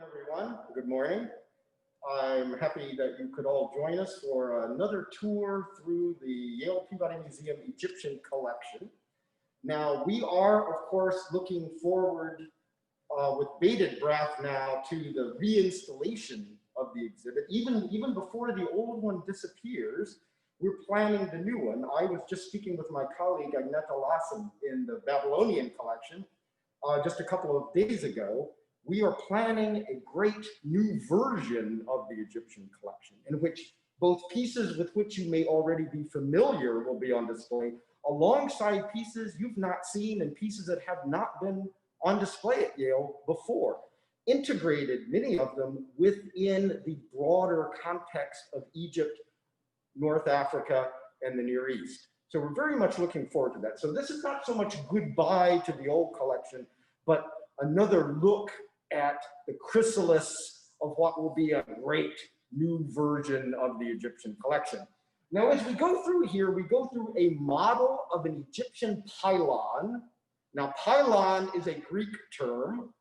everyone. Good morning. I'm happy that you could all join us for another tour through the Yale Peabody Museum Egyptian collection. Now, we are, of course, looking forward with bated breath now to the reinstallation of the exhibit. Even before the old one disappears, we're planning the new one. I was just speaking with my colleague, Agneta Lassen, in the Babylonian collection just a couple of days ago. We are planning a great new version of the Egyptian collection in which both pieces with which you may already be familiar will be on display, alongside pieces you've not seen and pieces that have not been on display at Yale before, integrated, many of them, within the broader context of Egypt, North Africa, and the Near East. So we're very much looking forward to that. So this is not so much goodbye to the old collection, but another look at the chrysalis of what will be a great new version of the Egyptian collection. Now, as we go through here, we go through a model of an Egyptian pylon. Now, pylon is a Greek term.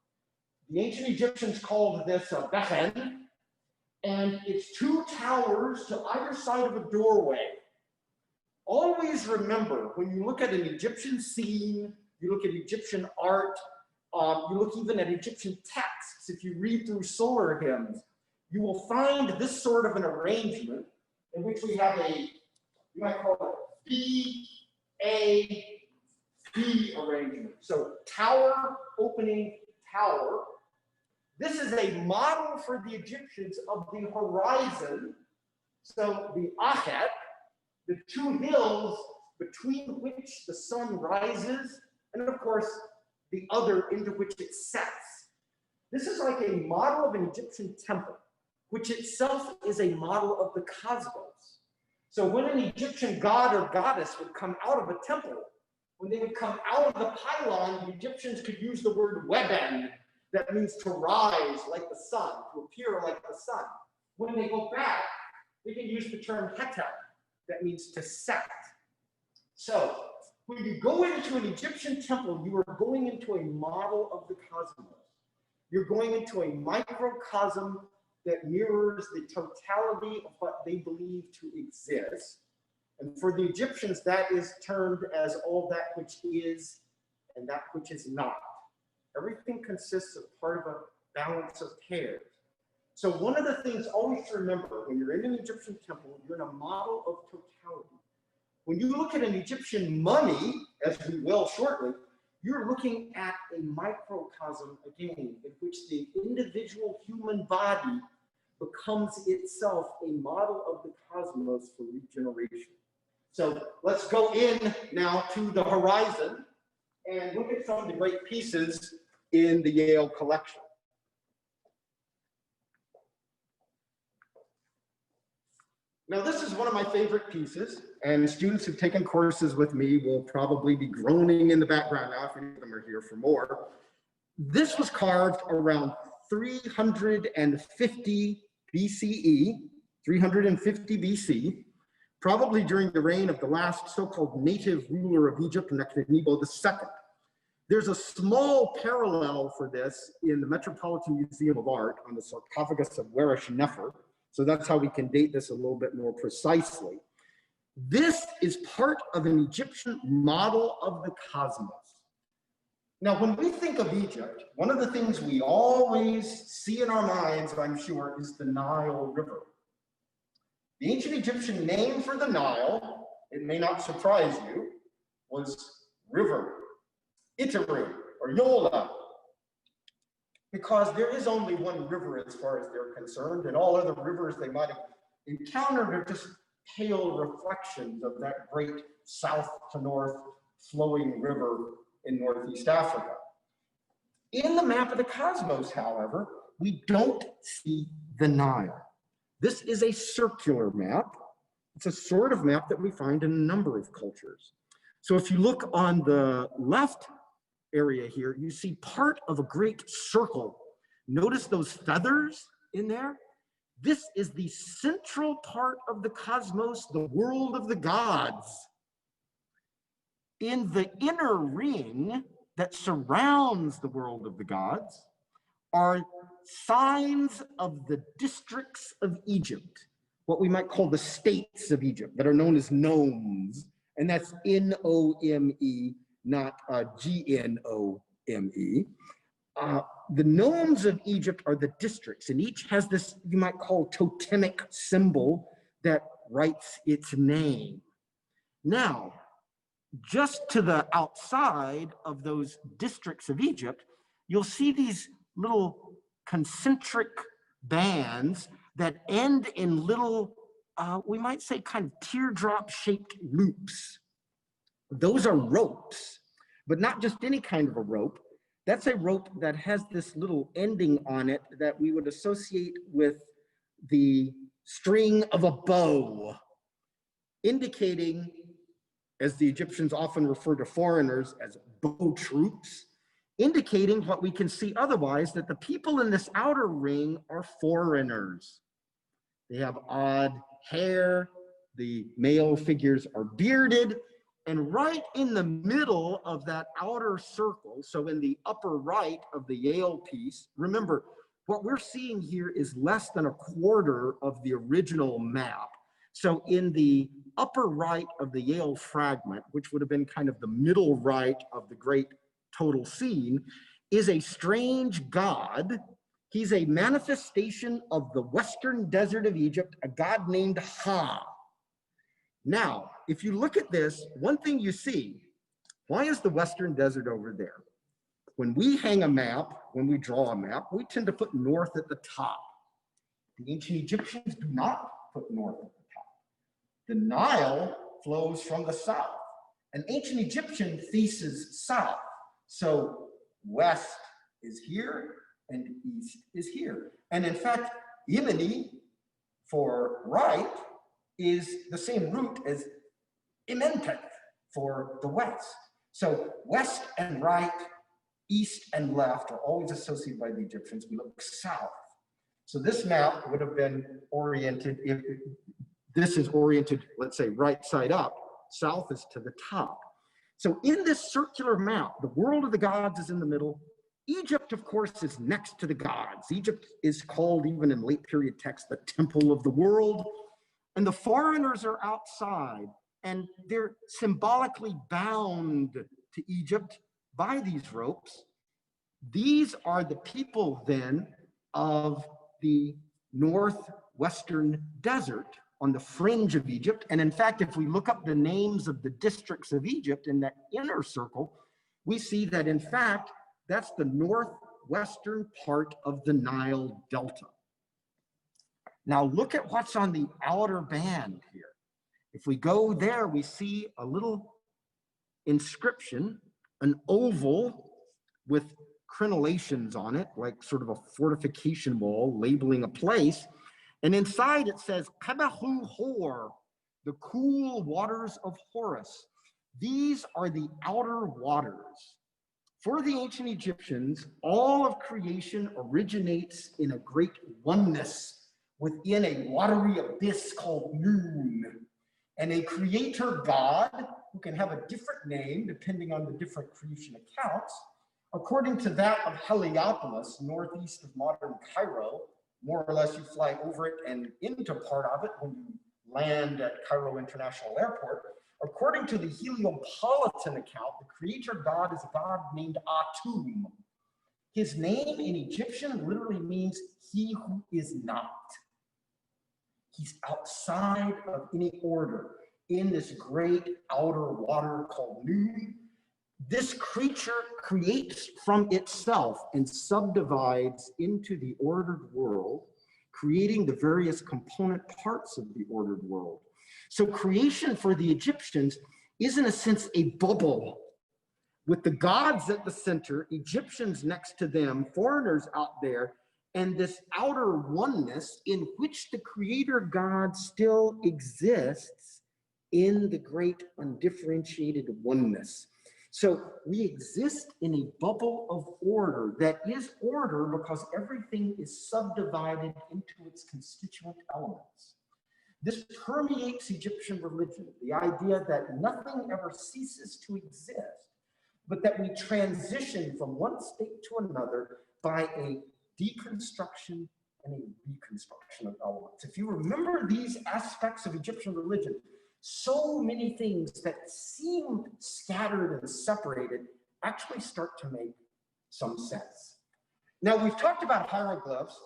The ancient Egyptians called this a bechen, and it's two towers to either side of a doorway. Always remember, when you look at an Egyptian scene, you look at Egyptian art, you look even at Egyptian texts, if you read through solar hymns, you will find this sort of an arrangement in which we have a, you might call it B-A-B arrangement. So tower, opening, tower. This is a model for the Egyptians of the horizon. So the Achet, the two hills between which the sun rises, and of course, the other into which it sets. This is like a model of an Egyptian temple, which itself is a model of the cosmos. So when an Egyptian god or goddess would come out of a temple, when they would come out of the pylon, the Egyptians could use the word weben, that means to rise like the sun, to appear like the sun. When they go back, they can use the term hetel, that means to set. So when you go into an Egyptian temple, you are going into a model of the cosmos. You're going into a microcosm that mirrors the totality of what they believe to exist. And for the Egyptians, that is termed as all that which is and that which is not. Everything consists of part of a balance of pairs. So one of the things always to remember when you're in an Egyptian temple, you're in a model of totality. When you look at an Egyptian mummy, as we will shortly, you're looking at a microcosm again, in which the individual human body becomes itself a model of the cosmos for regeneration. So let's go in now to the horizon and look at some of the great pieces in the Yale collection. Now, this is one of my favorite pieces, and students who've taken courses with me will probably be groaning in the background now if any of them are here for more. This was carved around 350 BCE, 350 BC, probably during the reign of the last so-called native ruler of Egypt, Nechnebo II. There's a small parallel for this in the Metropolitan Museum of Art on the sarcophagus of Werish Nefer. So that's how we can date this a little bit more precisely. This is part of an Egyptian model of the cosmos. Now, when we think of Egypt, one of the things we always see in our minds, I'm sure, is the Nile River. The ancient Egyptian name for the Nile, it may not surprise you, was river, Itari, or Yola, because there is only one river as far as they're concerned, and all other rivers they might have encountered are just pale reflections of that great south to north flowing river in Northeast Africa. In the map of the cosmos, however, we don't see the Nile. This is a circular map. It's a sort of map that we find in a number of cultures. So if you look on the left area here, you see part of a great circle. Notice those feathers in there? This is the central part of the cosmos, the world of the gods. In the inner ring that surrounds the world of the gods are signs of the districts of Egypt, what we might call the states of Egypt, that are known as nomes, and that's N-O-M-E, not G-N-O-M-E. The nomes of Egypt are the districts, and each has this, you might call, totemic symbol that writes its name. Now, just to the outside of those districts of Egypt, you'll see these little concentric bands that end in little, we might say, kind of teardrop-shaped loops. Those are ropes, but not just any kind of a rope. That's a rope that has this little ending on it that we would associate with the string of a bow, indicating, as the Egyptians often refer to foreigners as bow troops, indicating what we can see otherwise, that the people in this outer ring are foreigners. They have odd hair, the male figures are bearded, and right in the middle of that outer circle, so in the upper right of the Yale piece, remember, what we're seeing here is less than a quarter of the original map. So in the upper right of the Yale fragment, which would have been kind of the middle right of the great total scene, is a strange god. He's a manifestation of the western desert of Egypt, a god named Ha. Now, if you look at this, one thing you see, why is the western desert over there? When we hang a map, when we draw a map, we tend to put north at the top. The ancient Egyptians do not put north at the top. The Nile flows from the south. An ancient Egyptian faces south. So west is here and east is here. And in fact, Peabody for right is the same root as Imentet for the west. So west and right, east and left are always associated by the Egyptians. We look south. So this map would have been oriented, if this is oriented, let's say right side up, south is to the top. So in this circular map, the world of the gods is in the middle. Egypt, of course, is next to the gods. Egypt is called, even in late period texts, the temple of the world. And the foreigners are outside, and they're symbolically bound to Egypt by these ropes. These are the people then of the northwestern desert on the fringe of Egypt. And in fact, if we look up the names of the districts of Egypt in that inner circle, we see that in fact, that's the northwestern part of the Nile Delta. Now look at what's on the outer band here. If we go there, we see a little inscription, an oval with crenellations on it, like sort of a fortification wall labeling a place. And inside it says, Kebahu Hor, the cool waters of Horus. These are the outer waters. For the ancient Egyptians, all of creation originates in a great oneness within a watery abyss called Noon. And a creator god, who can have a different name depending on the different creation accounts, according to that of Heliopolis, northeast of modern Cairo, more or less you fly over it and into part of it when you land at Cairo International Airport. According to the Heliopolitan account, the creator god is a god named Atum. His name in Egyptian literally means he who is not. He's outside of any order in this great outer water called Noon. This creature creates from itself and subdivides into the ordered world, creating the various component parts of the ordered world. So creation for the Egyptians is in a sense a bubble with the gods at the center, Egyptians next to them, foreigners out there, and this outer oneness in which the creator God still exists in the great undifferentiated oneness. So we exist in a bubble of order that is order because everything is subdivided into its constituent elements. This permeates Egyptian religion, the idea that nothing ever ceases to exist, but that we transition from one state to another by a deconstruction and a reconstruction of elements. If you remember these aspects of Egyptian religion, so many things that seem scattered and separated actually start to make some sense. Now, we've talked about hieroglyphs,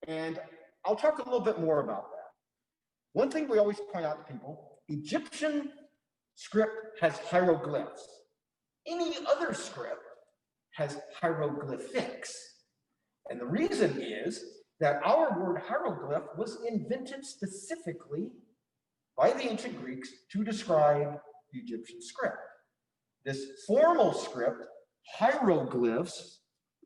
and I'll talk a little bit more about that. One thing we always point out to people, Egyptian script has hieroglyphs. Any other script has hieroglyphics. And the reason is that our word hieroglyph was invented specifically by the ancient Greeks to describe the Egyptian script. This formal script, hieroglyphs,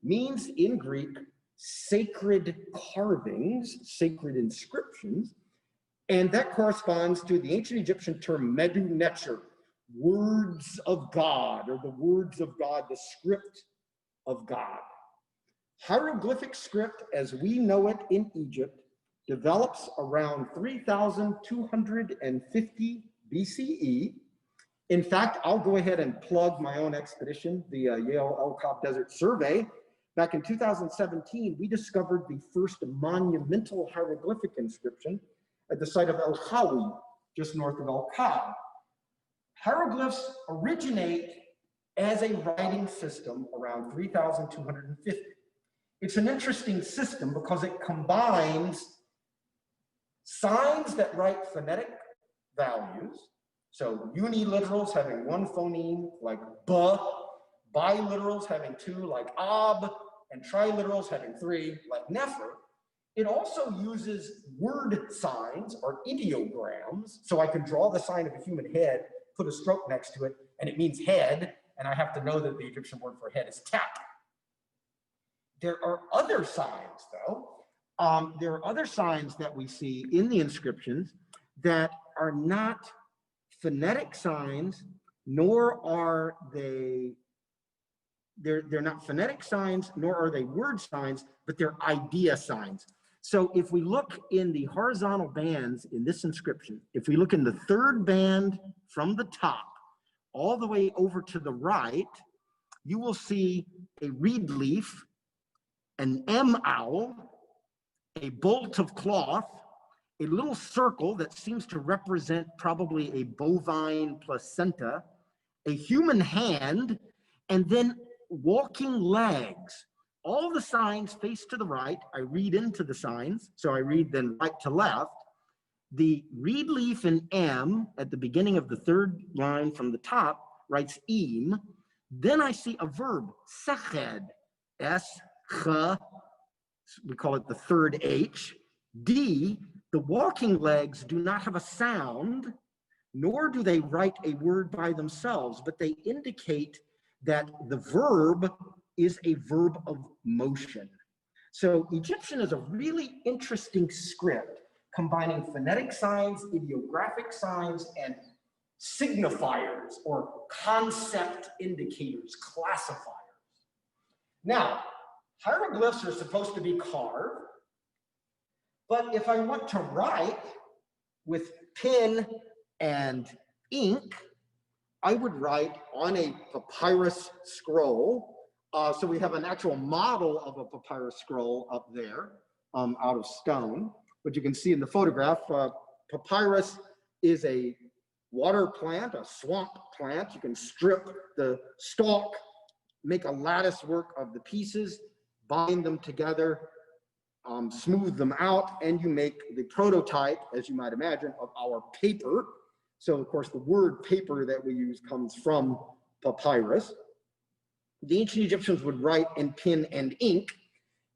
means in Greek sacred carvings, sacred inscriptions, and that corresponds to the ancient Egyptian term medu necher, words of God, or the words of God, the script of God. Hieroglyphic script, as we know it in Egypt, develops around 3,250 BCE. In fact, I'll go ahead and plug my own expedition, the Yale El Kab Desert Survey. Back in 2017, we discovered the first monumental hieroglyphic inscription at the site of El Hawi, just north of El Kab. Hieroglyphs originate as a writing system around 3,250. It's an interesting system because it combines signs that write phonetic values, so uniliterals having one phoneme like b, biliterals having two like ab, and triliterals having three like nefer. It also uses word signs or ideograms, so I can draw the sign of a human head, put a stroke next to it, and it means head, and I have to know that the Egyptian word for head is tap. There are other signs, though. There are other signs that we see in the inscriptions that are not phonetic signs, nor are they're not phonetic signs, nor are they word signs, but they're idea signs. So if we look in the horizontal bands in this inscription, if we look in the third band from the top all the way over to the right, you will see a reed leaf, an M owl, a bolt of cloth, a little circle that seems to represent probably a bovine placenta, a human hand, and then walking legs. All the signs face to the right. I read into the signs, so I read then right to left. The reed leaf in M at the beginning of the third line from the top writes im. Then I see a verb, seched, S, ch, we call it the third H. D, the walking legs do not have a sound, nor do they write a word by themselves, but they indicate that the verb is a verb of motion. So Egyptian is a really interesting script, combining phonetic signs, ideographic signs, and signifiers or concept indicators, classifiers. Now, hieroglyphs are supposed to be carved, but if I want to write with pen and ink, I would write on a papyrus scroll. So we have an actual model of a papyrus scroll up there out of stone. But you can see in the photograph, papyrus is a water plant, a swamp plant. You can strip the stalk, make a lattice work of the pieces, bind them together, smooth them out, and you make the prototype, as you might imagine, of our paper. So of course the word paper that we use comes from papyrus. The ancient Egyptians would write in pen and ink,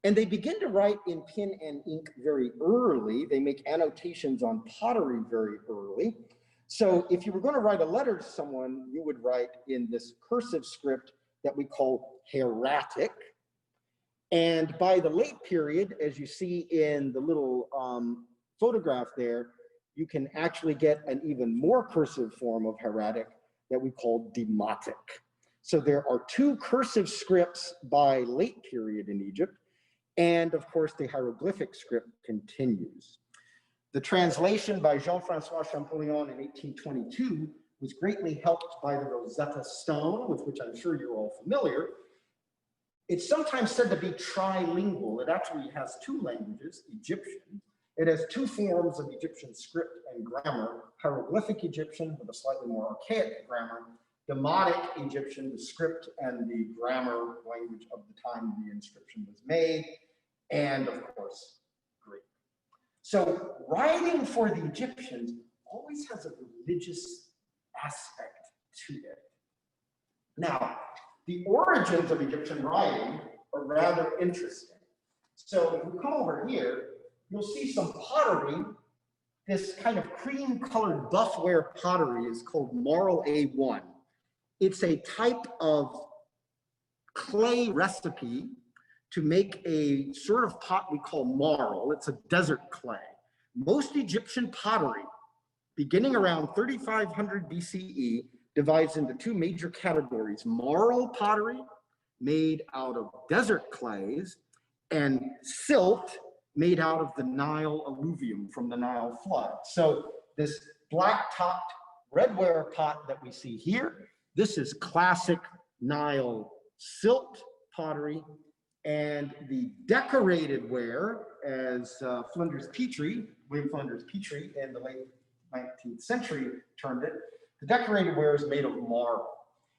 and they begin to write in pen and ink very early. They make annotations on pottery very early. So if you were going to write a letter to someone, you would write in this cursive script that we call hieratic. And by the late period, as you see in the little photograph there, you can actually get an even more cursive form of hieratic that we call demotic. So there are two cursive scripts by late period in Egypt, and of course the hieroglyphic script continues. The translation by Jean-Francois Champollion in 1822 was greatly helped by the Rosetta Stone, with which I'm sure you're all familiar. It's sometimes said to be trilingual. It actually has two languages, Egyptian. It has two forms of Egyptian script and grammar, hieroglyphic Egyptian with a slightly more archaic grammar, Demotic Egyptian, the script and the grammar language of the time the inscription was made, and of course, Greek. So writing for the Egyptians always has a religious aspect to it. Now, the origins of Egyptian writing are rather interesting. So if we come over here, you'll see some pottery. This kind of cream-colored buffware pottery is called Marl A1. It's a type of clay recipe to make a sort of pot we call marl. It's a desert clay. Most Egyptian pottery, beginning around 3500 BCE, divides into two major categories: marl pottery, made out of desert clays, and silt, made out of the Nile alluvium from the Nile flood. So this black-topped redware pot that we see here, this is classic Nile silt pottery, and the decorated ware, as William Flinders Petrie in the late 19th century termed it, the decorated ware is made of marble.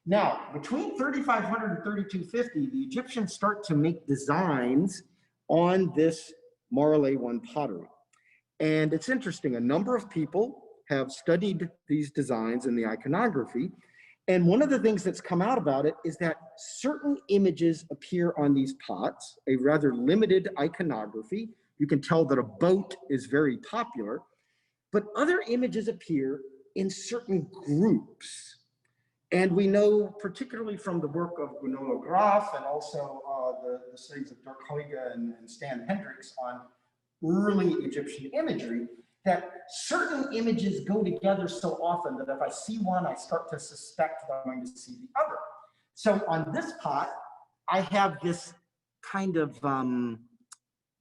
Now, between 3500 and 3250, the Egyptians start to make designs on this Marl A1 pottery. And it's interesting, a number of people have studied these designs in the iconography. And one of the things that's come out about it is that certain images appear on these pots, a rather limited iconography. You can tell that a boat is very popular, but other images appear in certain groups. And we know, particularly from the work of Gunolo Graf and also the studies of Dirk Huygens and Stan Hendricks on early Egyptian imagery, that certain images go together so often that if I see one, I start to suspect that I'm going to see the other. So on this pot, I have this kind of, I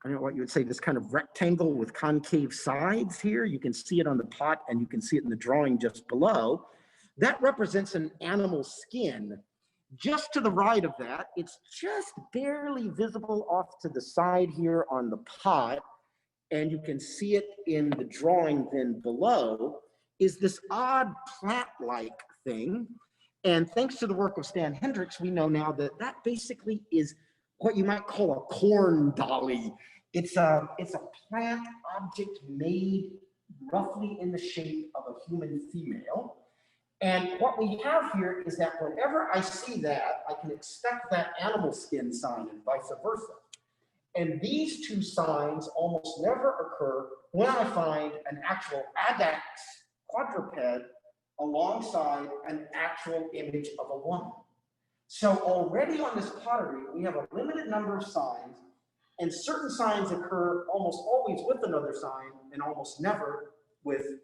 don't know what you would say, this kind of rectangle with concave sides here. You can see it on the pot and you can see it in the drawing just below. That represents an animal skin. Just to the right of that, it's just barely visible off to the side here on the pot, and you can see it in the drawing then below, is this odd plant-like thing. And thanks to the work of Stan Hendricks, we know now that that basically is what you might call a corn dolly. It's a plant object made roughly in the shape of a human female. And what we have here is that whenever I see that, I can expect that animal skin sign and vice versa. And these two signs almost never occur when I find an actual addax quadruped alongside an actual image of a woman. So already on this pottery, we have a limited number of signs, and certain signs occur almost always with another sign and almost never with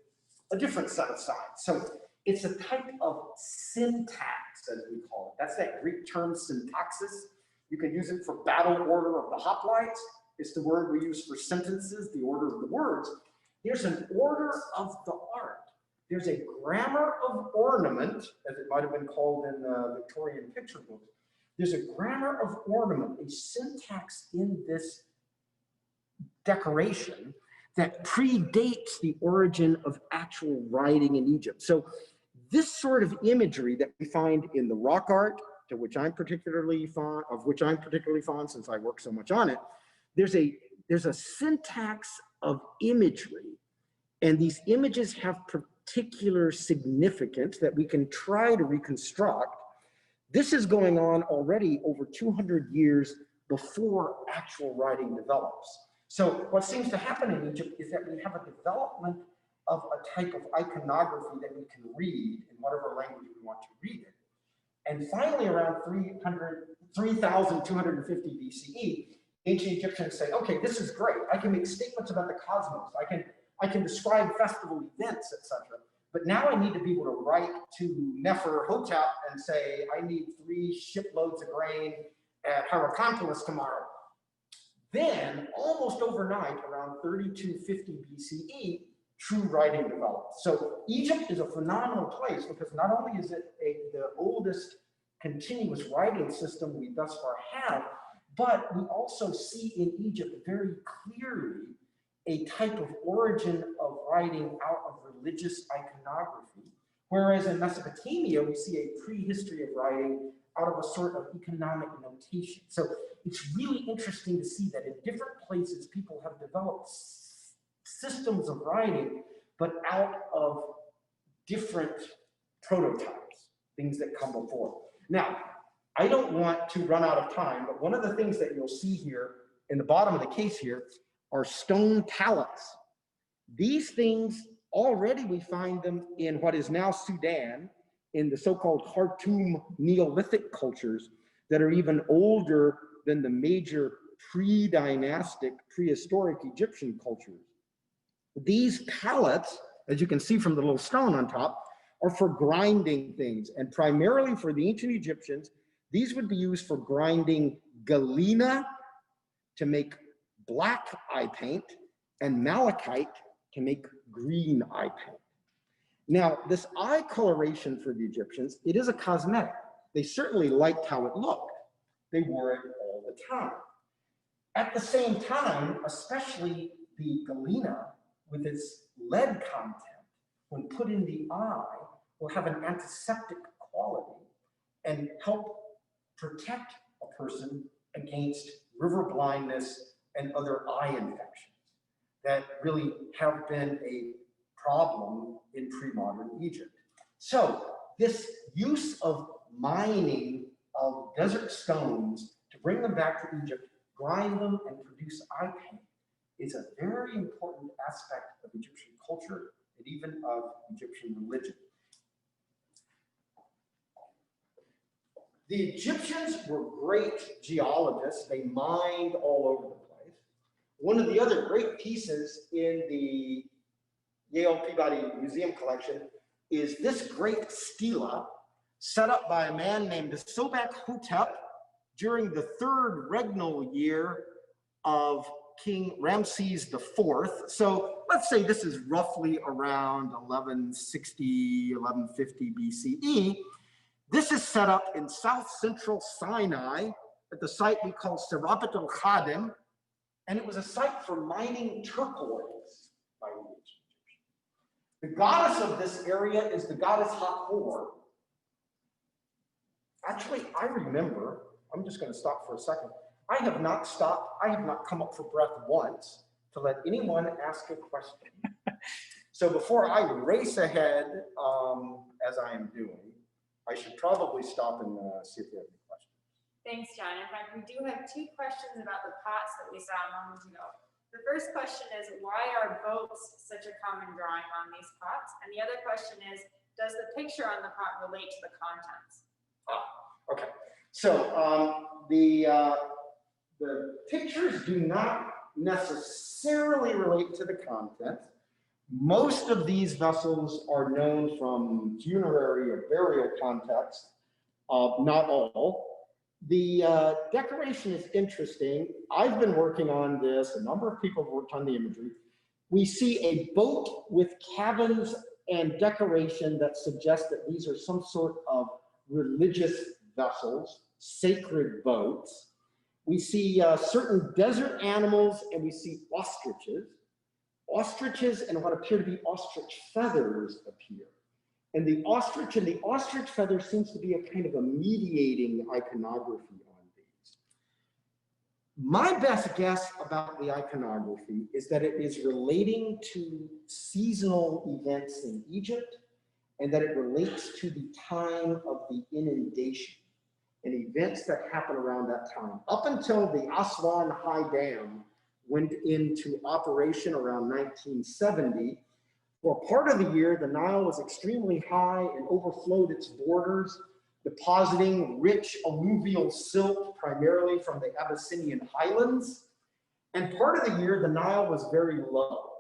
a different set of signs. So it's a type of syntax, as we call it. That's that Greek term syntaxis. You can use it for battle order of the hoplites. It's the word we use for sentences, the order of the words. There's an order of the art. There's a grammar of ornament, as it might have been called in the Victorian picture books. There's a grammar of ornament, a syntax in this decoration that predates the origin of actual writing in Egypt. So this sort of imagery that we find in the rock art, to which I'm particularly fond, since I work so much on it, there's a syntax of imagery, and these images have particular significance that we can try to reconstruct. This is going on already over 200 years before actual writing develops. So what seems to happen in Egypt is that we have a development of a type of iconography that we can read in whatever language we want to read it. And finally, around 3250 BCE, ancient Egyptians say, okay, this is great. I can make statements about the cosmos. I can describe festival events, etc. But now I need to be able to write to Nefer-Hotep and say, I need 3 shiploads of grain at Hierakonpolis tomorrow. Then, almost overnight, around 3250 BCE, true writing developed. So Egypt is a phenomenal place because not only is it the oldest continuous writing system we thus far have, but we also see in Egypt very clearly a type of origin of writing out of religious iconography, whereas in Mesopotamia, we see a prehistory of writing out of a sort of economic notation. So it's really interesting to see that in different places, people have developed systems of writing, but out of different prototypes, things that come before. Now, I don't want to run out of time, but one of the things that you'll see here in the bottom of the case here are stone pallets. These things, already we find them in what is now Sudan, in the so-called Khartoum Neolithic cultures that are even older than the major pre-dynastic, prehistoric Egyptian cultures. These pallets, as you can see from the little stone on top, are for grinding things, and primarily for the ancient Egyptians, these would be used for grinding galena to make black eye paint and malachite to make green eye paint. Now, this eye coloration for the Egyptians, it is a cosmetic. They certainly liked how it looked. They wore it all the time. At the same time, especially the galena with its lead content, when put in the eye, will have an antiseptic quality and help protect a person against river blindness and other eye infections that really have been a problem in pre-modern Egypt. So this use of mining of desert stones to bring them back to Egypt, grind them and produce eye paint is a very important aspect of Egyptian culture and even of Egyptian religion. The Egyptians were great geologists. They mined all over the place. One of the other great pieces in the Yale Peabody Museum collection is this great stela set up by a man named Sobek Hotep during the third regnal year of King Ramses IV. So let's say this is roughly around 1160, 1150 BCE. This is set up in south central Sinai at the site we call Serapet el-Khadim, and it was a site for mining turquoise by the ancient Egyptians. The goddess of this area is the goddess Hathor. Actually, I remember, I'm just going to stop for a second. I have not stopped, I have not come up for breath once to let anyone ask a question. So before I race ahead, as I am doing, I should probably stop and see if you have any questions. Thanks, John. In fact, we do have two questions about the pots that we saw a moment ago. The first question is, why are boats such a common drawing on these pots? And the other question is, does the picture on the pot relate to the contents? Okay. So the pictures do not necessarily relate to the content. Most of these vessels are known from funerary or burial context, not all. The decoration is interesting. I've been working on this. A number of people have worked on the imagery. We see a boat with cabins and decoration that suggests that these are some sort of religious vessels, sacred boats. We see certain desert animals, and we see ostriches. Ostriches and what appear to be ostrich feathers appear. And the ostrich feather seems to be a kind of a mediating iconography on these. My best guess about the iconography is that it is relating to seasonal events in Egypt, and that it relates to the time of the inundation and events that happen around that time. Up until the Aswan High Dam went into operation around 1970, for part of the year, the Nile was extremely high and overflowed its borders, depositing rich alluvial silt, primarily from the Abyssinian highlands. And part of the year, the Nile was very low.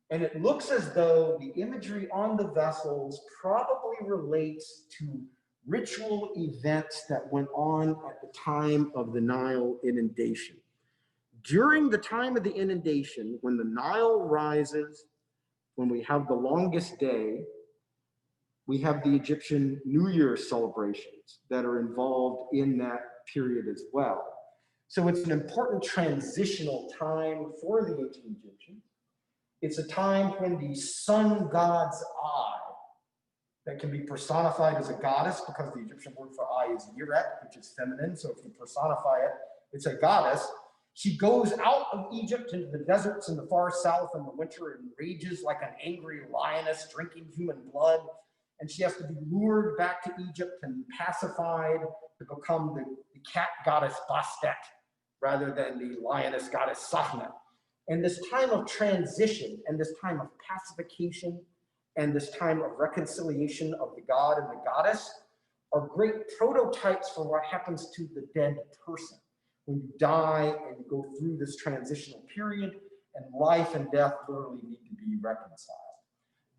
And it looks as though the imagery on the vessels probably relates to ritual events that went on at the time of the Nile inundation. During the time of the inundation, when the Nile rises, when we have the longest day, We have the Egyptian New Year celebrations that are involved in that period as well. So it's an important transitional time for the ancient Egyptians. It's a time when the sun god's eye, that can be personified as a goddess, because the Egyptian word for eye is yiret, which is feminine. So if you personify it, it's a goddess. She goes out of Egypt into the deserts in the far south in the winter and rages like an angry lioness drinking human blood. And she has to be lured back to Egypt and pacified to become the cat goddess Bastet rather than the lioness goddess Sahna. And this time of transition and this time of pacification and this time of reconciliation of the god and the goddess are great prototypes for what happens to the dead person when you die and you go through this transitional period, and life and death literally need to be reconciled.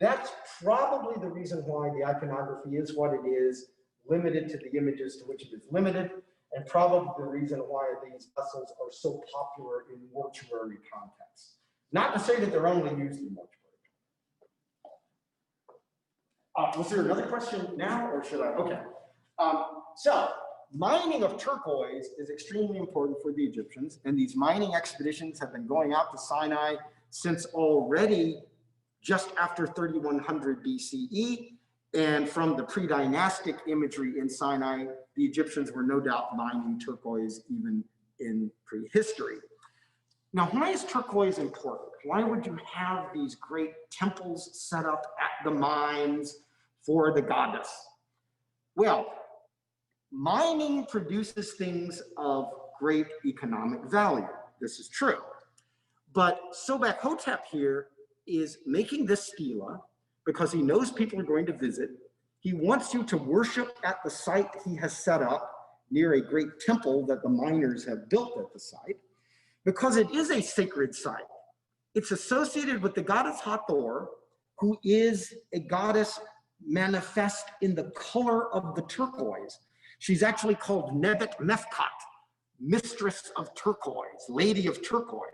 That's probably the reason why the iconography is what it is, limited to the images to which it is limited, and probably the reason why these vessels are so popular in mortuary contexts. Not to say that they're only used in mortuary. Was there another question now, or should I? Okay. So mining of turquoise is extremely important for the Egyptians, and these mining expeditions have been going out to Sinai since already just after 3100 BCE. And from the pre-dynastic imagery in Sinai, the Egyptians were no doubt mining turquoise even in prehistory. Now, why is turquoise important? Why would you have these great temples set up at the mines for the goddess? Well, mining produces things of great economic value. This is true. But Sobek Hotep here is making this stela because he knows people are going to visit. He wants you to worship at the site he has set up near a great temple that the miners have built at the site, because it is a sacred site. It's associated with the goddess Hathor, who is a goddess manifest in the color of the turquoise. She's actually called Nebet Mefkat, mistress of turquoise, lady of turquoise.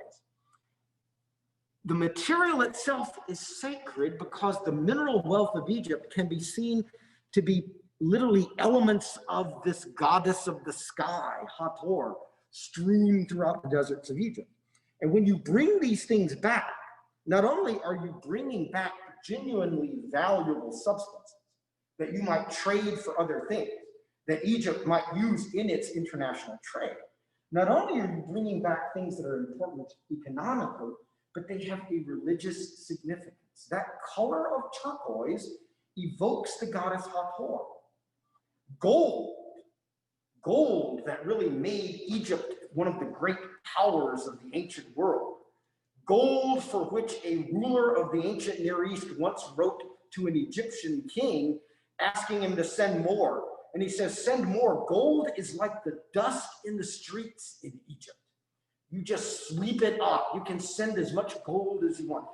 The material itself is sacred because the mineral wealth of Egypt can be seen to be literally elements of this goddess of the sky, Hathor, strewn throughout the deserts of Egypt. And when you bring these things back, not only are you bringing back genuinely valuable substances that you might trade for other things, that Egypt might use in its international trade, not only are you bringing back things that are important economically, but they have a religious significance. That color of turquoise evokes the goddess Hathor. Gold that really made Egypt one of the great powers of the ancient world. Gold for which a ruler of the ancient Near East once wrote to an Egyptian king asking him to send more. And he says, send more. Gold is like the dust in the streets in Egypt. You just sweep it up. You can send as much gold as you want.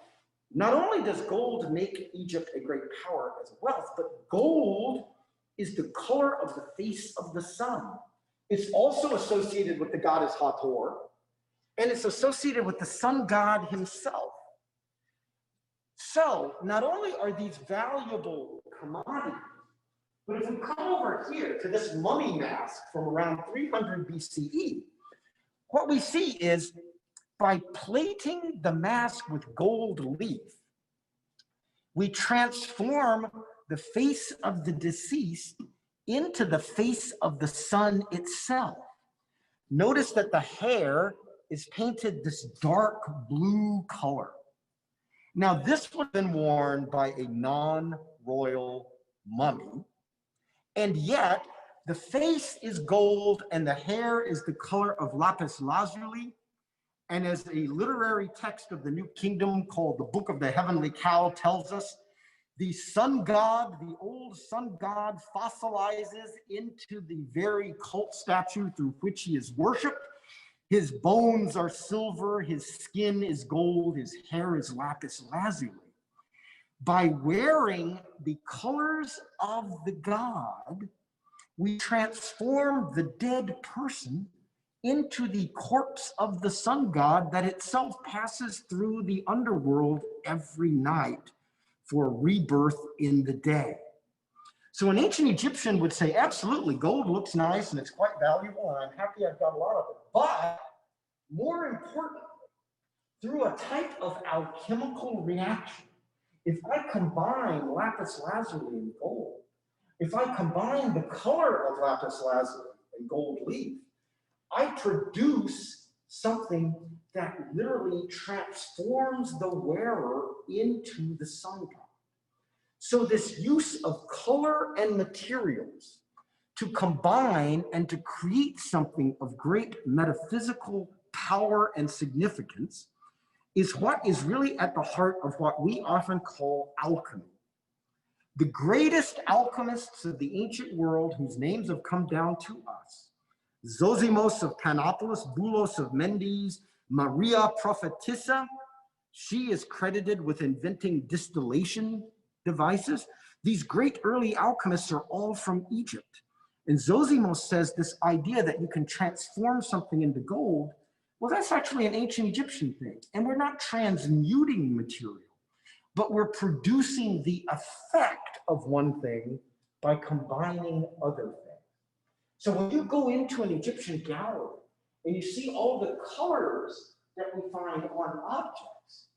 Not only does gold make Egypt a great power as wealth, but gold is the color of the face of the sun. It's also associated with the goddess Hathor, and it's associated with the sun god himself. So not only are these valuable commodities, but if we come over here to this mummy mask from around 300 BCE, what we see is by plating the mask with gold leaf, we transform the face of the deceased into the face of the sun itself. Notice that the hair is painted this dark blue color. Now, this would have been worn by a non-royal mummy, and yet the face is gold and the hair is the color of lapis lazuli. And as a literary text of the New Kingdom called the Book of the Heavenly Cow tells us, the sun god, the old sun god, fossilizes into the very cult statue through which he is worshipped. His bones are silver, his skin is gold, his hair is lapis lazuli. By wearing the colors of the god, we transform the dead person into the corpse of the sun god that itself passes through the underworld every night for rebirth in the day. So an ancient Egyptian would say, absolutely, gold looks nice and it's quite valuable and I'm happy I've got a lot of it. But more importantly, through a type of alchemical reaction, if I combine lapis lazuli and gold, if I combine the color of lapis lazuli and gold leaf, I produce something that literally transforms the wearer into the sun god. So this use of color and materials to combine and to create something of great metaphysical power and significance is what is really at the heart of what we often call alchemy. The greatest alchemists of the ancient world, whose names have come down to us, Zosimos of Panopolis, Boulos of Mendes, Maria Prophetissa, she is credited with inventing distillation devices. These great early alchemists are all from Egypt. And Zosimos says this idea that you can transform something into gold, well, that's actually an ancient Egyptian thing. And we're not transmuting material, but we're producing the effect of one thing by combining other things. So when you go into an Egyptian gallery and you see all the colors that we find on objects,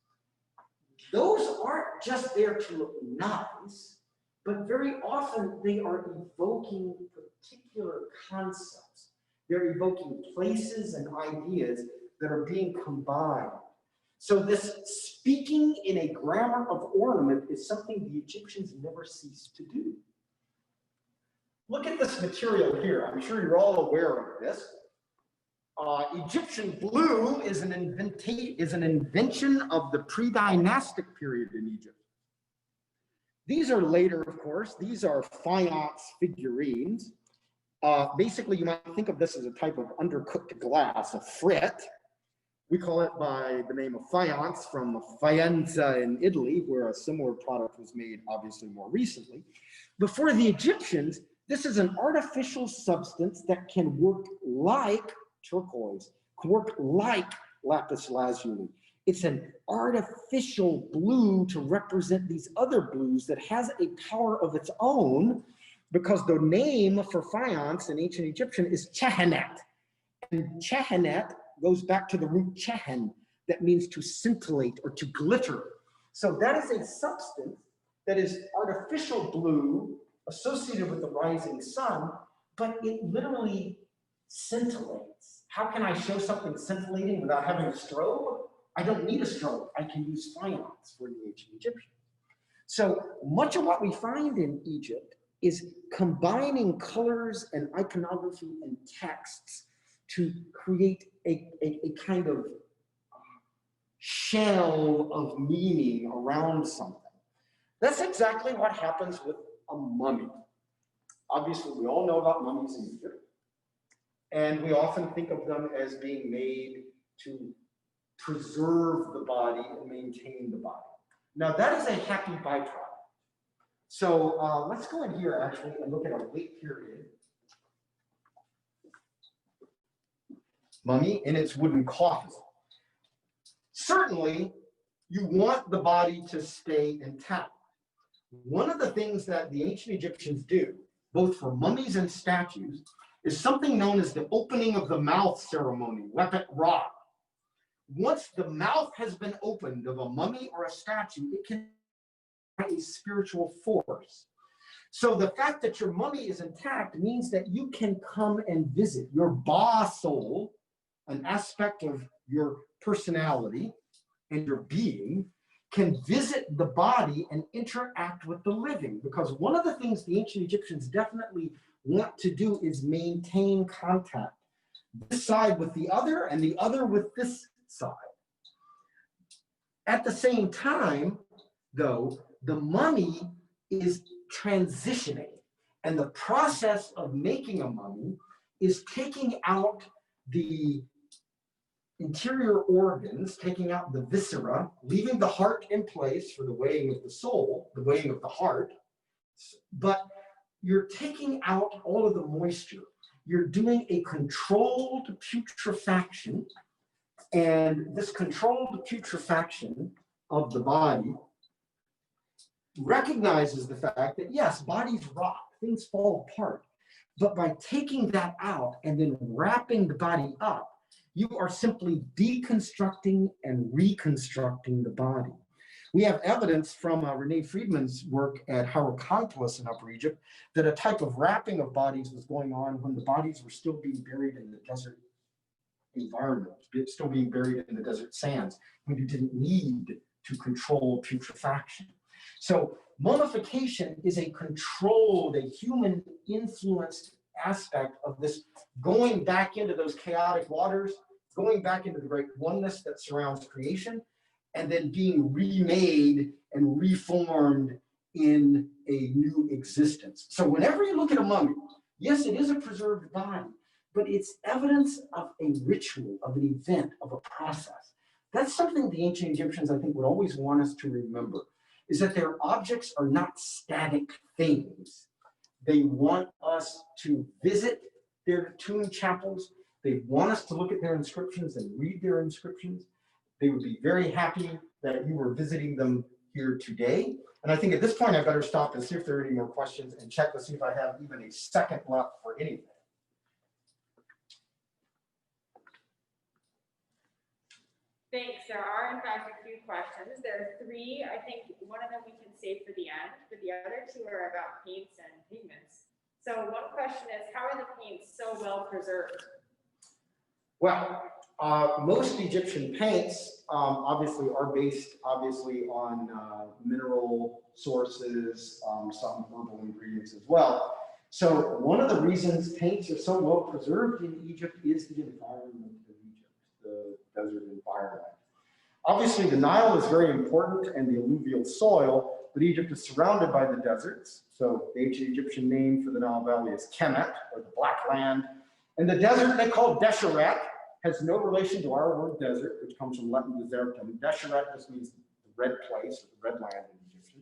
those aren't just there to look nice, but very often they are evoking particular concepts. They're evoking places and ideas that are being combined. So this speaking in a grammar of ornament is something the Egyptians never ceased to do. Look at this material here. I'm sure you're all aware of this. Egyptian blue is an invention of the pre-dynastic period in Egypt. These are later, of course. These are faience figurines. Basically, you might think of this as a type of undercooked glass, a frit. We call it by the name of faience from Faenza in Italy, where a similar product was made, obviously, more recently. But for the Egyptians, this is an artificial substance that can work like turquoise, can work like lapis lazuli. It's an artificial blue to represent these other blues that has a power of its own, because the name for faience in ancient Egyptian is chehenet. And chehenet goes back to the root chehen, that means to scintillate or to glitter. So that is a substance that is artificial blue associated with the rising sun, but it literally scintillates. How can I show something scintillating without having a strobe? I don't need a strobe. I can use faience for the ancient Egyptians. So much of what we find in Egypt is combining colors and iconography and texts to create a kind of shell of meaning around something. That's exactly what happens with a mummy. Obviously, we all know about mummies in Egypt, and we often think of them as being made to preserve the body and maintain the body. Now, that is a happy byproduct. So let's go in here, actually, and look at a wait period mummy in its wooden coffin. Certainly, you want the body to stay intact. One of the things that the ancient Egyptians do, both for mummies and statues, is something known as the opening of the mouth ceremony, wepet ra. Once the mouth has been opened of a mummy or a statue, it can have a spiritual force. So the fact that your mummy is intact means that you can come and visit. Your ba soul, an aspect of your personality and your being, can visit the body and interact with the living. Because one of the things the ancient Egyptians definitely want to do is maintain contact. This side with the other and the other with this side. At the same time, though, the mummy is transitioning. And the process of making a mummy is taking out the interior organs, taking out the viscera, leaving the heart in place for the weighing of the soul, the weighing of the heart, but you're taking out all of the moisture. You're doing a controlled putrefaction, and this controlled putrefaction of the body recognizes the fact that yes, bodies rot, things fall apart. But by taking that out and then wrapping the body up, you are simply deconstructing and reconstructing the body. We have evidence from Renee Friedman's work at Hieroglyphics in Upper Egypt that a type of wrapping of bodies was going on when the bodies were still being buried in the desert environment, still being buried in the desert sands, when you didn't need to control putrefaction. So mummification is a controlled, a human influenced aspect of this going back into those chaotic waters, going back into the great oneness that surrounds creation, and then being remade and reformed in a new existence. So whenever you look at a mummy, yes, it is a preserved body, but it's evidence of a ritual, of an event, of a process. That's something the ancient Egyptians, I think, would always want us to remember, is that their objects are not static things. They want us to visit their tomb chapels. They want us to look at their inscriptions and read their inscriptions. They would be very happy that you were visiting them here today. And I think at this point, I better stop and see if there are any more questions and check to see if I have even a second left for anything. Thanks. There are, in fact, a few questions. There are three. I think one of them we can save for the end, but the other two are about paints and pigments. So one question is, how are the paints so well preserved? Well, most Egyptian paints obviously are based on mineral sources, some herbal ingredients as well. So one of the reasons paints are so well preserved in Egypt is the environment of Egypt, the desert environment. Obviously, the Nile is very important and the alluvial soil, but Egypt is surrounded by the deserts. So the ancient Egyptian name for the Nile Valley is Kemet, or the Black Land. And the desert they call Desheret has no relation to our word desert, which comes from Latin desertum. Desheret just means the red place, or the red land in Egyptian.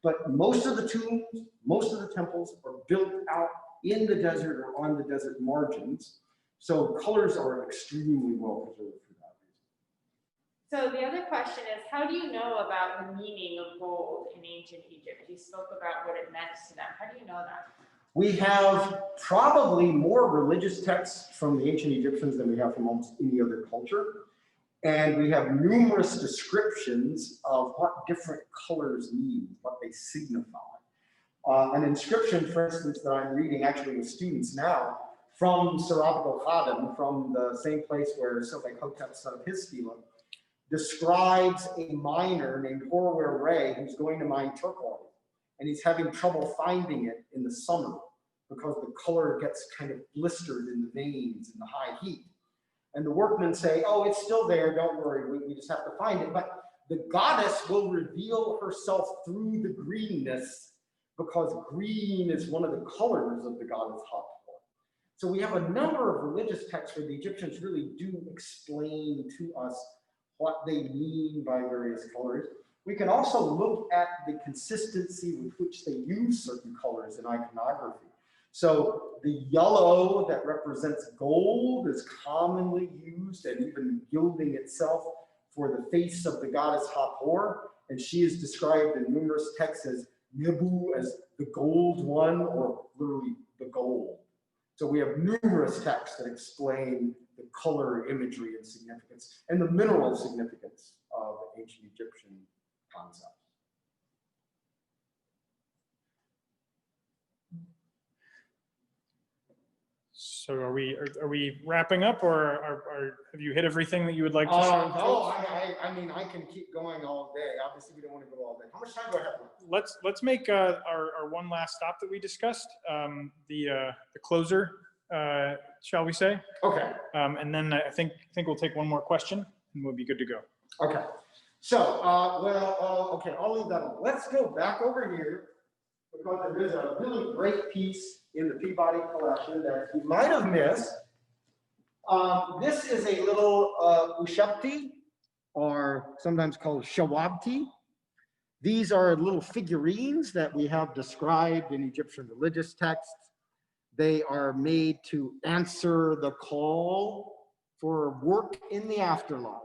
But most of the tombs, most of the temples are built out in the desert or on the desert margins. So colors are extremely well preserved for that reason. So the other question is, how do you know about the meaning of gold in ancient Egypt? You spoke about what it meant to them. How do you know that? We have probably more religious texts from the ancient Egyptians than we have from almost any other culture. And we have numerous descriptions of what different colors mean, what they signify. An inscription, for instance, that I'm reading actually with students now from Serabical Khadim, from the same place where Sophek-Hotep, son of his Stila, describes a miner named Horwer Ray who's going to mine turquoise. And he's having trouble finding it in the summer because the color gets kind of blistered in the veins in the high heat. And the workmen say, oh, it's still there, don't worry, we just have to find it. But the goddess will reveal herself through the greenness because green is one of the colors of the goddess Hathor. So we have a number of religious texts where the Egyptians really do explain to us what they mean by various colors. We can also look at the consistency with which they use certain colors in iconography. So the yellow that represents gold is commonly used, and even gilding itself, for the face of the goddess Hathor, and she is described in numerous texts as Nebu, as the gold one, or literally the gold. So we have numerous texts that explain the color imagery and significance, and the mineral significance of ancient Egyptian concepts. So are we wrapping up, or have you hit everything that you would like to say? No, I mean, I can keep going all day. Obviously, we don't want to go all day. How much time do I have left? Let's make our one last stop that we discussed, the closer, shall we say? Okay. And then I think we'll take one more question, and we'll be good to go. Okay. So, okay, I'll leave that on. Let's go back over here, because there is a really great piece in the Peabody collection that you might have missed. This is a little ushapti, or sometimes called Shawati. These are little figurines that we have described in Egyptian religious texts. They are made to answer the call for work in the afterlife.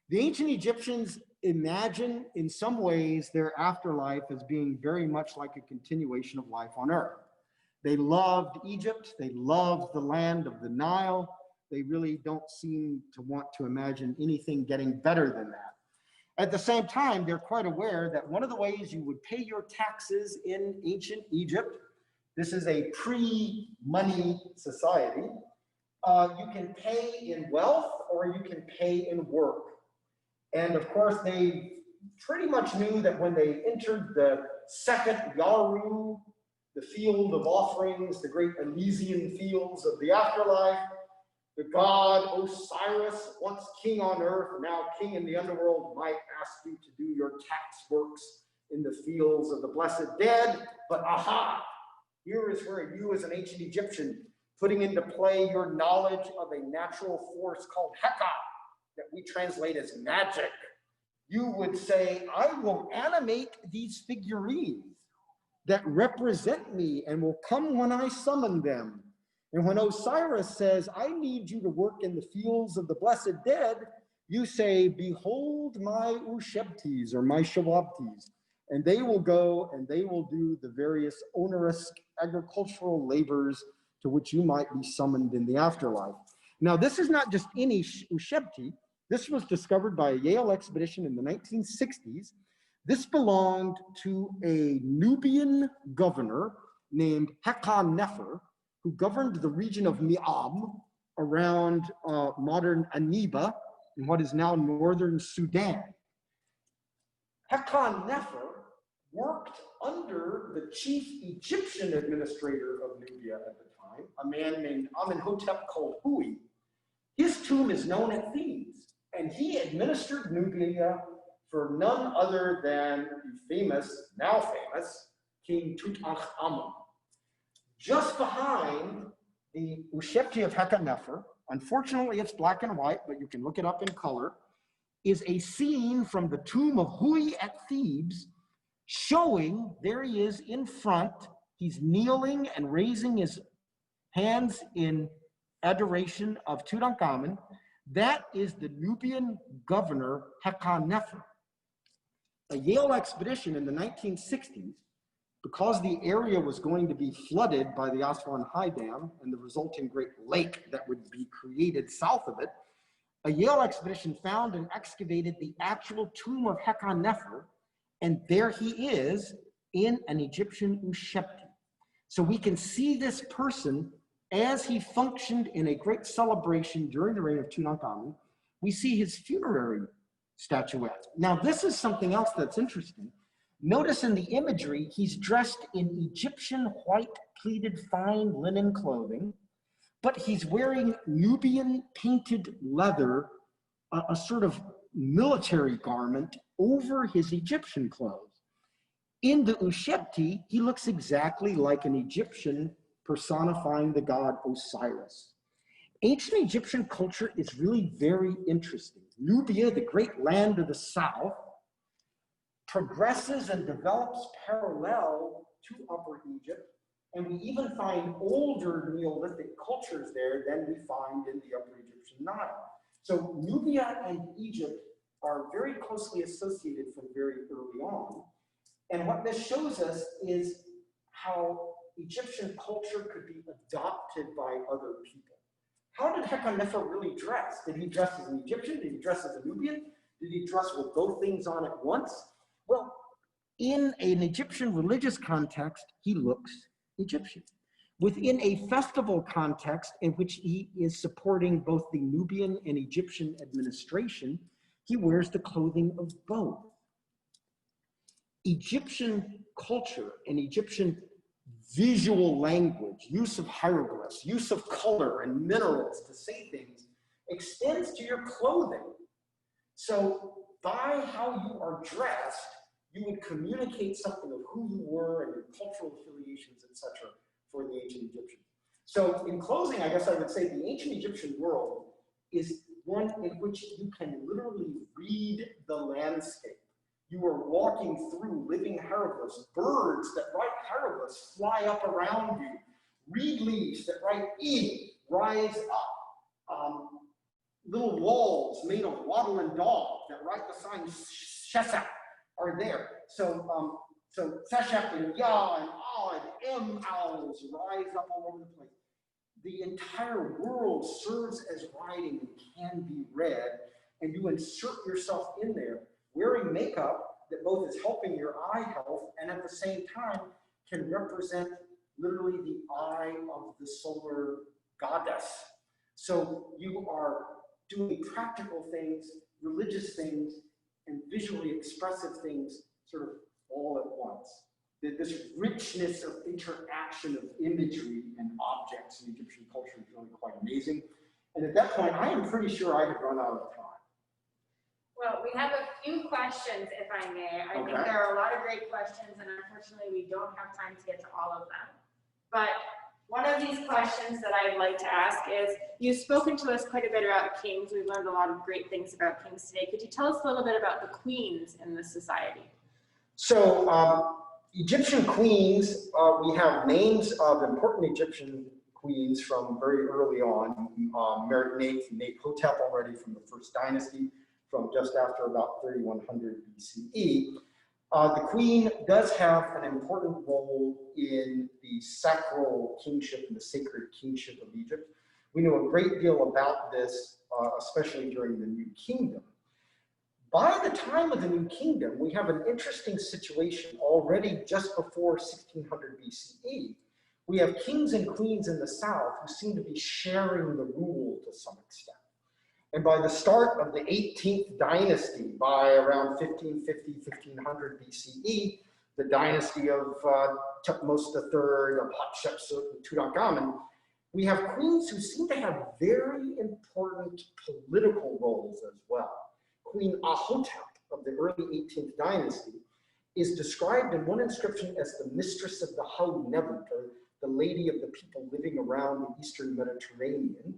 The ancient Egyptians imagine in some ways their afterlife as being very much like a continuation of life on earth. They loved Egypt. They loved the land of the Nile. They really don't seem to want to imagine anything getting better than that. At the same time, they're quite aware that one of the ways you would pay your taxes in ancient Egypt, this is a pre-money society, you can pay in wealth or you can pay in work. And of course, they pretty much knew that when they entered the second Yaru, the field of offerings, the great Elysian fields of the afterlife, the god Osiris, once king on earth, now king in the underworld, might ask you to do your tax works in the fields of the blessed dead. But aha, here is where you as an ancient Egyptian, putting into play your knowledge of a natural force called Heka, that we translate as magic, you would say, I will animate these figurines that represent me and will come when I summon them. And when Osiris says, I need you to work in the fields of the blessed dead, you say, behold my Ushebtis or my Shawatis. And they will go and they will do the various onerous agricultural labors to which you might be summoned in the afterlife. Now, this is not just any Ushebti. This was discovered by a Yale expedition in the 1960s. This belonged to a Nubian governor named Heka-Nefer, who governed the region of Mi'am around modern Aniba in what is now northern Sudan. Heka-Nefer worked under the chief Egyptian administrator of Nubia at the time, a man named Amenhotep called Hui. His tomb is known at Thebes, and he administered Nubia for none other than the famous, now famous, King Tutankhamun. Just behind the Ushebti of Heka-Nefer, unfortunately it's black and white, but you can look it up in color, is a scene from the tomb of Hui at Thebes, showing, there he is in front, he's kneeling and raising his hands in adoration of Tutankhamun. That is the Nubian governor Heka-Nefer. A Yale expedition in the 1960s, because the area was going to be flooded by the Aswan High Dam and the resulting great lake that would be created south of it, a Yale expedition found and excavated the actual tomb of Heka-Nefer, and there he is in an Egyptian Ushebti. So we can see this person as he functioned in a great celebration during the reign of Tutankhamun. We see his funerary statuette. Now, this is something else that's interesting. Notice in the imagery, he's dressed in Egyptian white pleated fine linen clothing, but he's wearing Nubian painted leather, a sort of military garment over his Egyptian clothes. In the Ushebti, he looks exactly like an Egyptian personifying the god Osiris. Ancient Egyptian culture is really very interesting. Nubia, the great land of the south, progresses and develops parallel to Upper Egypt, and we even find older Neolithic cultures there than we find in the Upper Egyptian Nile. So Nubia and Egypt are very closely associated from very early on. And what this shows us is how Egyptian culture could be adopted by other people. How did Heka-Nefer really dress? Did he dress as an Egyptian? Did he dress as a Nubian? Did he dress with both things on at once? Well, in an Egyptian religious context, he looks Egyptian. Within a festival context in which he is supporting both the Nubian and Egyptian administration, he wears the clothing of both. Egyptian culture and Egyptian visual language, use of hieroglyphs, use of color and minerals to say things, extends to your clothing. So by how you are dressed, you would communicate something of who you were and your cultural affiliations, etc., for the ancient Egyptians. So in closing, I guess I would say the ancient Egyptian world is one in which you can literally read the landscape. You are walking through living hieroglyphs, birds that write hieroglyphs fly up around you, reed leaves that write E rise up. little walls made of wattle and daub that write the sign Sheshach are there. So Sheshach and Yah and Ah and M owls rise up all over the place. The entire world serves as writing and can be read, and you insert yourself in there wearing makeup that both is helping your eye health and at the same time can represent literally the eye of the solar goddess. So you are doing practical things, religious things, and visually expressive things sort of all at once. This richness of interaction of imagery and objects in Egyptian culture is really quite amazing. And at that point, I am pretty sure I had run out of time. Well, we have a few questions, if I may. I think there are a lot of great questions, and unfortunately, we don't have time to get to all of them. But one of these questions that I'd like to ask is, you've spoken to us quite a bit about kings. We've learned a lot of great things about kings today. Could you tell us a little bit about the queens in this society? So, Egyptian queens, we have names of important Egyptian queens from very early on. Hotep already from the first dynasty, from just after about 3100 BCE. The queen does have an important role in the sacral kingship and the sacred kingship of Egypt. We know a great deal about this, especially during the New Kingdom. By the time of the New Kingdom, we have an interesting situation already just before 1600 BCE. We have kings and queens in the south who seem to be sharing the rule to some extent. And by the start of the 18th dynasty, by around 1550, 1500 BCE, the dynasty of Thutmose III, of Hatshepsut, and Tutankhamun, we have queens who seem to have very important political roles as well. Queen Ahotep of the early 18th dynasty is described in one inscription as the mistress of the Haut-Nebut, or the lady of the people living around the Eastern Mediterranean.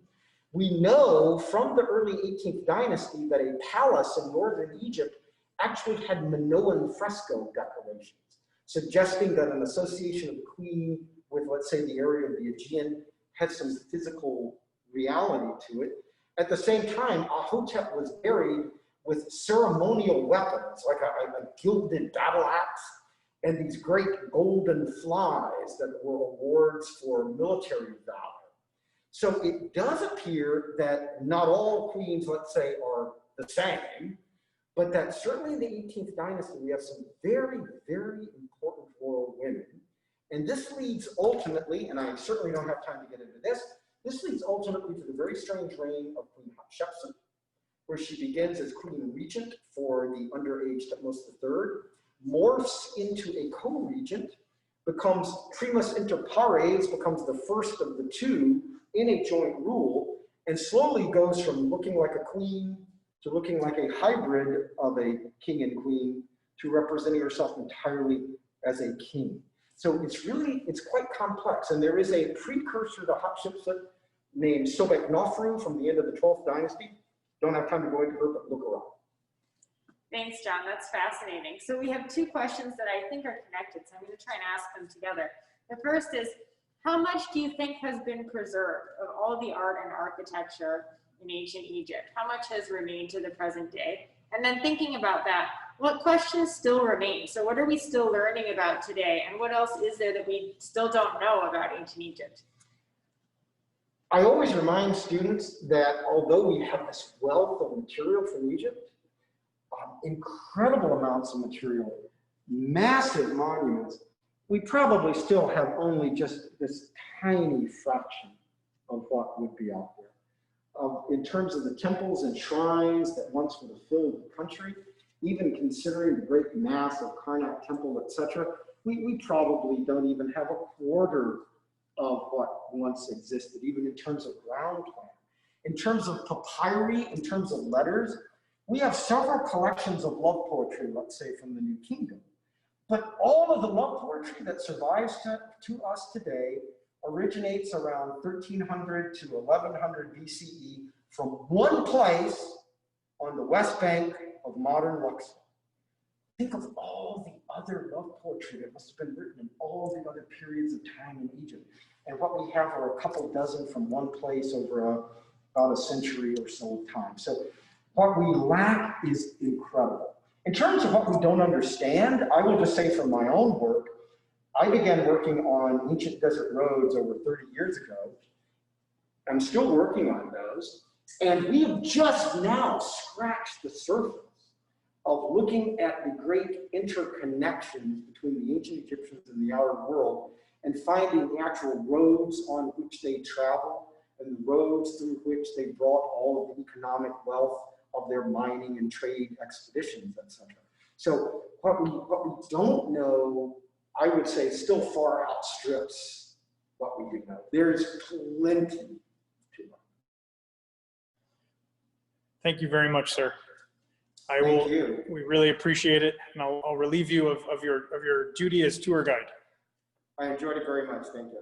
We know from the early 18th dynasty that a palace in northern Egypt actually had Minoan fresco decorations, suggesting that an association of the queen with, let's say, the area of the Aegean had some physical reality to it. At the same time, Ahotep was buried with ceremonial weapons, like a gilded battle axe, and these great golden flies that were awards for military valor. So it does appear that not all queens, let's say, are the same, but that certainly in the 18th dynasty, we have some very, very important royal women. And this leads ultimately, and I certainly don't have time to get into this, this leads ultimately to the very strange reign of Queen Hatshepsut, where she begins as queen regent for the underage Thutmose III, morphs into a co-regent, becomes primus inter pares, becomes the first of the two in a joint rule, and slowly goes from looking like a queen to looking like a hybrid of a king and queen to representing herself entirely as a king. So it's quite complex. And there is a precursor to Hatshepsut named Sobek Nofru from the end of the 12th dynasty. Don't have time to go into her, but look her up. Thanks, John. That's fascinating. So we have two questions that I think are connected, so I'm going to try and ask them together. The first is, how much do you think has been preserved of all the art and architecture in ancient Egypt? How much has remained to the present day? And then thinking about that, what questions still remain? So what are we still learning about today? And what else is there that we still don't know about ancient Egypt? I always remind students that although we have this wealth of material from Egypt, incredible amounts of material, massive monuments, we probably still have only just this tiny fraction of what would be out there. In terms of the temples and shrines that once would have filled the country, even considering the great mass of Karnak Temple, etc., we probably don't even have a quarter of what once existed, even in terms of ground plan. In terms of papyri, in terms of letters, we have several collections of love poetry, let's say from the New Kingdom. But all of the love poetry that survives to us today originates around 1300 to 1100 BCE from one place on the west bank of modern Luxor. Think of all the other love poetry that must have been written in all the other periods of time in Egypt. And what we have are a couple dozen from one place over about a century or so of time. So what we lack is incredible. In terms of what we don't understand, I will just say from my own work, I began working on ancient desert roads over 30 years ago. I'm still working on those. And we have just now scratched the surface of looking at the great interconnections between the ancient Egyptians and the outer world and finding the actual roads on which they traveled and the roads through which they brought all of the economic wealth of their mining and trade expeditions, etc. So what we don't know, I would say, still far outstrips what we do know. There's plenty to know. Thank you very much, sir. Thank you. We really appreciate it, and I'll relieve you of your duty as tour guide. I enjoyed it very much. Thank you.